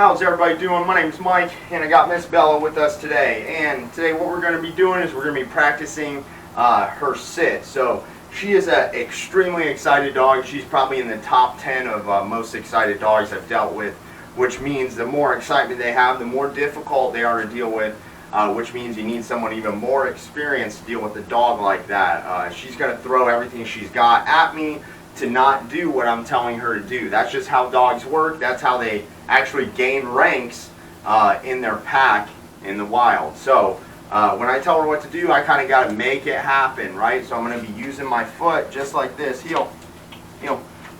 How's everybody doing? My name's Mike, and I got Miss Bella with us today. And today what we're going to be doing is we're going to be practicing her sit. So she is an extremely excited dog. She's probably in the top 10 of most excited dogs I've dealt with, which means the more excitement they have, the more difficult they are to deal with, which means you need someone even more experienced to deal with a dog like that. She's going to throw everything she's got at me to not do what I'm telling her to do. That's just how dogs work. That's how they actually gain ranks in their pack in the wild. So when I tell her what to do, I kind of got to make it happen, right? So I'm going to be using my foot just like this. Heel,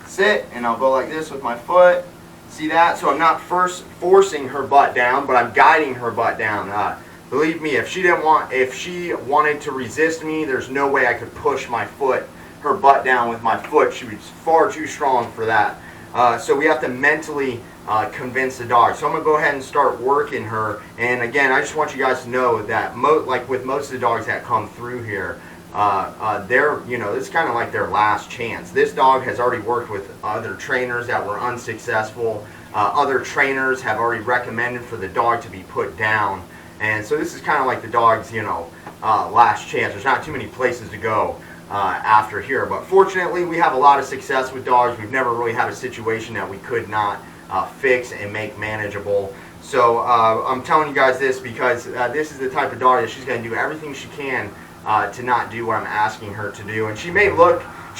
sit, and I'll go like this with my foot. See that? So I'm not first forcing her butt down, but I'm guiding her butt down. Believe me, if she wanted to resist me, there's no way I could push her butt down with my foot. She was far too strong for that. So we have to mentally convince the dog. So I'm going to go ahead and start working her. And again, I just want you guys to know that like with most of the dogs that come through here, it's kind of like their last chance. This dog has already worked with other trainers that were unsuccessful. Other trainers have already recommended for the dog to be put down. And so this is kind of like the dog's, last chance. There's not too many places to go after here. But fortunately, we have a lot of success with dogs. We've never really had a situation that we could not fix and make manageable. So I'm telling you guys this because this is the type of dog that she's going to do everything she can to not do what I'm asking her to do. And she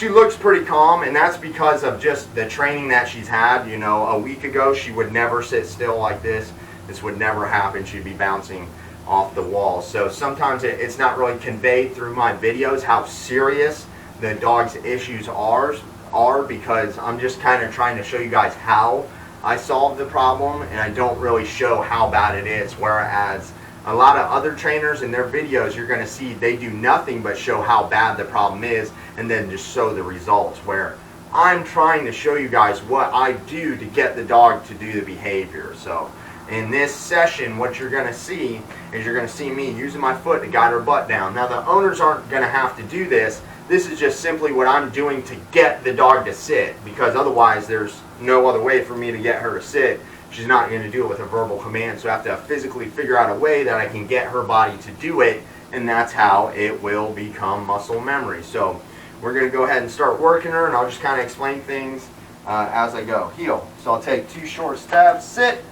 looks pretty calm, and that's because of just the training that she's had. A week ago, she would never sit still like this. This would never happen. She'd be bouncing off the wall. So sometimes it's not really conveyed through my videos how serious the dog's issues are because I'm just kind of trying to show you guys how I solved the problem, and I don't really show how bad it is. Whereas a lot of other trainers in their videos, you're going to see they do nothing but show how bad the problem is and then just show the results, where I'm trying to show you guys what I do to get the dog to do the behavior. So in this session, what you're going to see is you're going to see me using my foot to guide her butt down. Now, the owners aren't going to have to do this. This is just simply what I'm doing to get the dog to sit, because otherwise there's no other way for me to get her to sit. She's not going to do it with a verbal command, so I have to physically figure out a way that I can get her body to do it, and that's how it will become muscle memory. So we're going to go ahead and start working her, and I'll just kind of explain things as I go. Heel. So I'll take 2 short steps, sit.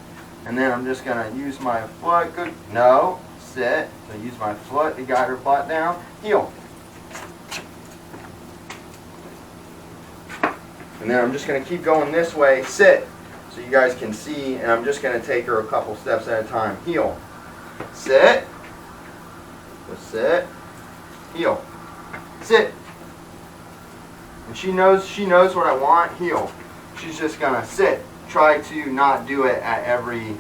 And then I'm just going to use my foot. Good. No. Sit. So use my foot to guide her butt down. Heel. And then I'm just going to keep going this way. Sit. So you guys can see. And I'm just going to take her a couple steps at a time. Heel. Sit. Just sit. Heel. Sit. And she knows what I want. Heel. She's just going to sit. Try to not do it at every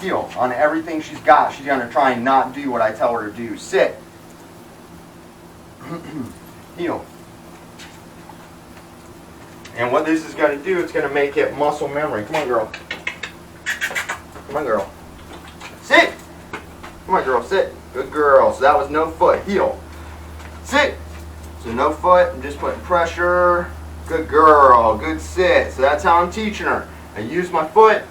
heel. On everything she's got, she's going to try and not do what I tell her to do. Sit. Heel. And what this is going to do, it's going to make it muscle memory. Come on, girl. Come on, girl. Sit. Come on, girl. Sit. Good girl. So that was no foot. Heel. Sit. So no foot. I'm just putting pressure. Good girl, good sit. So that's how I'm teaching her. I use my foot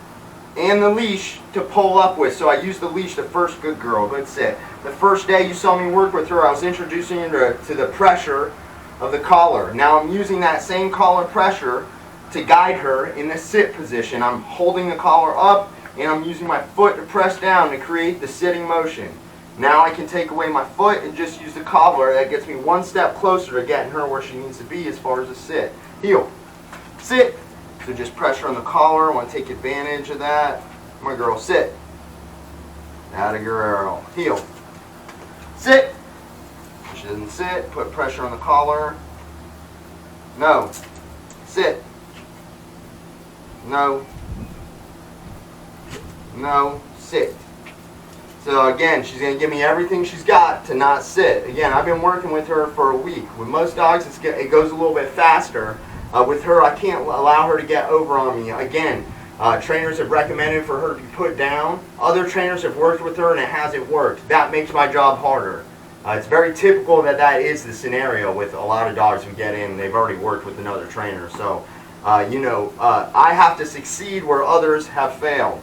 and the leash to pull up with. So I use the leash the first. Good girl, good sit. The first day you saw me work with her, I was introducing her to the pressure of the collar. Now I'm using that same collar pressure to guide her in the sit position. I'm holding the collar up and I'm using my foot to press down to create the sitting motion. Now I can take away my foot and just use the collar. That gets me one step closer to getting her where she needs to be as far as a sit. Heel. Sit. So just pressure on the collar. I want to take advantage of that. Come on, girl. Sit. Atta girl. Heel. Sit. If she doesn't sit, put pressure on the collar. No. Sit. No. No. Sit. So again, she's going to give me everything she's got to not sit. Again, I've been working with her for a week. With most dogs, it goes a little bit faster. With her, I can't allow her to get over on me. Again, trainers have recommended for her to be put down. Other trainers have worked with her and it hasn't worked. That makes my job harder. It's very typical that is the scenario with a lot of dogs who get in. They've already worked with another trainer. So I have to succeed where others have failed.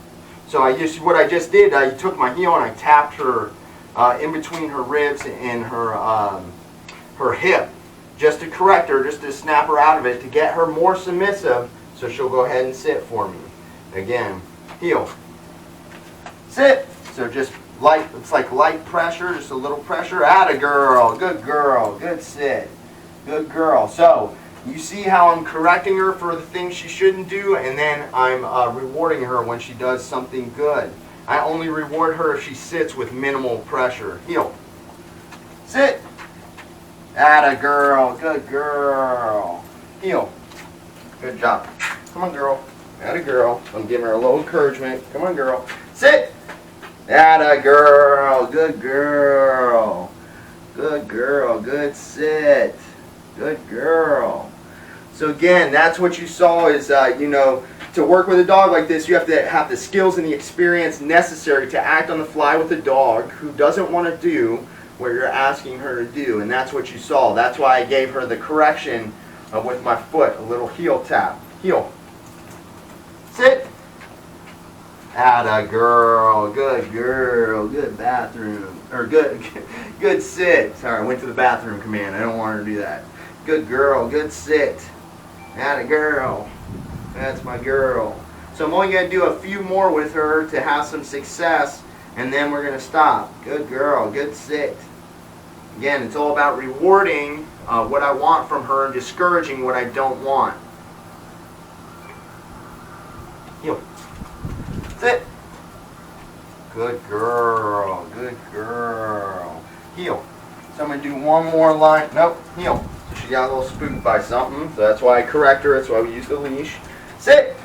So what I just did, I took my heel and I tapped her in between her ribs and her hip, just to correct her, just to snap her out of it, to get her more submissive, so she'll go ahead and sit for me. Again, heel, sit. So just light, it's like light pressure, just a little pressure. Atta girl, good sit, good girl. So you see how I'm correcting her for the things she shouldn't do, and then I'm rewarding her when she does something good. I only reward her if she sits with minimal pressure. Heel, sit. Atta girl, good girl. Heel, good job. Come on, girl. Atta girl. I'm giving her a little encouragement. Come on, girl. Sit. Atta girl, good girl. Good girl, good sit. Good girl. So again, that's what you saw is, to work with a dog like this, you have to have the skills and the experience necessary to act on the fly with a dog who doesn't want to do what you're asking her to do. And that's what you saw. That's why I gave her the correction with my foot, a little heel tap. Heel. Sit. Atta girl, good bathroom, or good sit. Sorry, I went to the bathroom command. I don't want her to do that. Good girl, good sit. Atta girl, that's my girl. So I'm only going to do a few more with her to have some success, and then we're going to stop. Good girl, good sit. Again, it's all about rewarding what I want from her and discouraging what I don't want. Heel. Sit. Good girl, good girl. Heel. So I'm going to do one more line. Nope, heel. So she got a little spooked by something, so that's why I correct her. That's why we use the leash. Sit.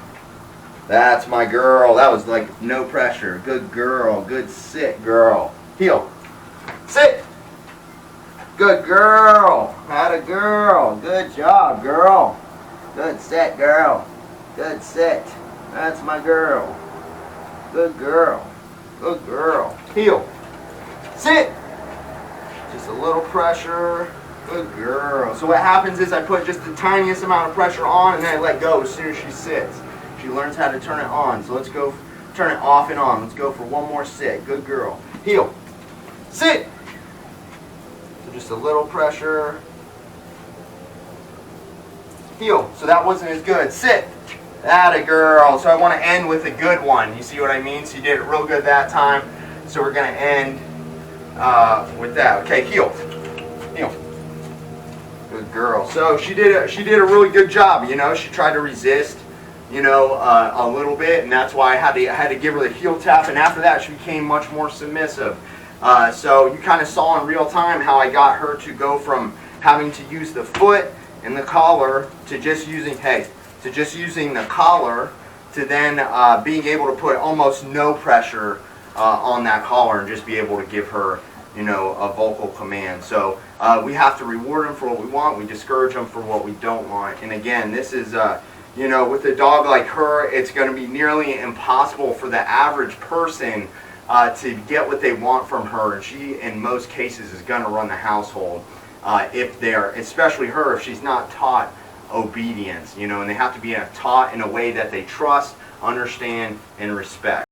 That's my girl. That was like no pressure. Good girl, good sit, girl. Heel. Sit. Good girl. Atta girl. Good job, girl. Good sit, girl. Good sit. That's my girl. Good girl. Good girl. Heel. Sit. Just a little pressure. Good girl. So what happens is I put just the tiniest amount of pressure on and then I let go as soon as she sits. She learns how to turn it on. So let's go turn it off and on. Let's go for one more sit. Good girl. Heel. Sit. So just a little pressure. Heel. So that wasn't as good. Sit. Atta girl. So I want to end with a good one. You see what I mean? So you did it real good that time. So we're going to end with that. Okay, heel. Heel. Good girl. So she did a really good job. She tried to resist, a little bit, and that's why I had to give her the heel tap. And after that, she became much more submissive. So you kind of saw in real time how I got her to go from having to use the foot and the collar to just using the collar to then being able to put almost no pressure on that collar and just be able to give her, a vocal command. So we have to reward them for what we want. We discourage them for what we don't want. And again, this is, with a dog like her, it's going to be nearly impossible for the average person to get what they want from her. And she, in most cases, is going to run the household especially her, if she's not taught obedience, and they have to be taught in a way that they trust, understand, and respect.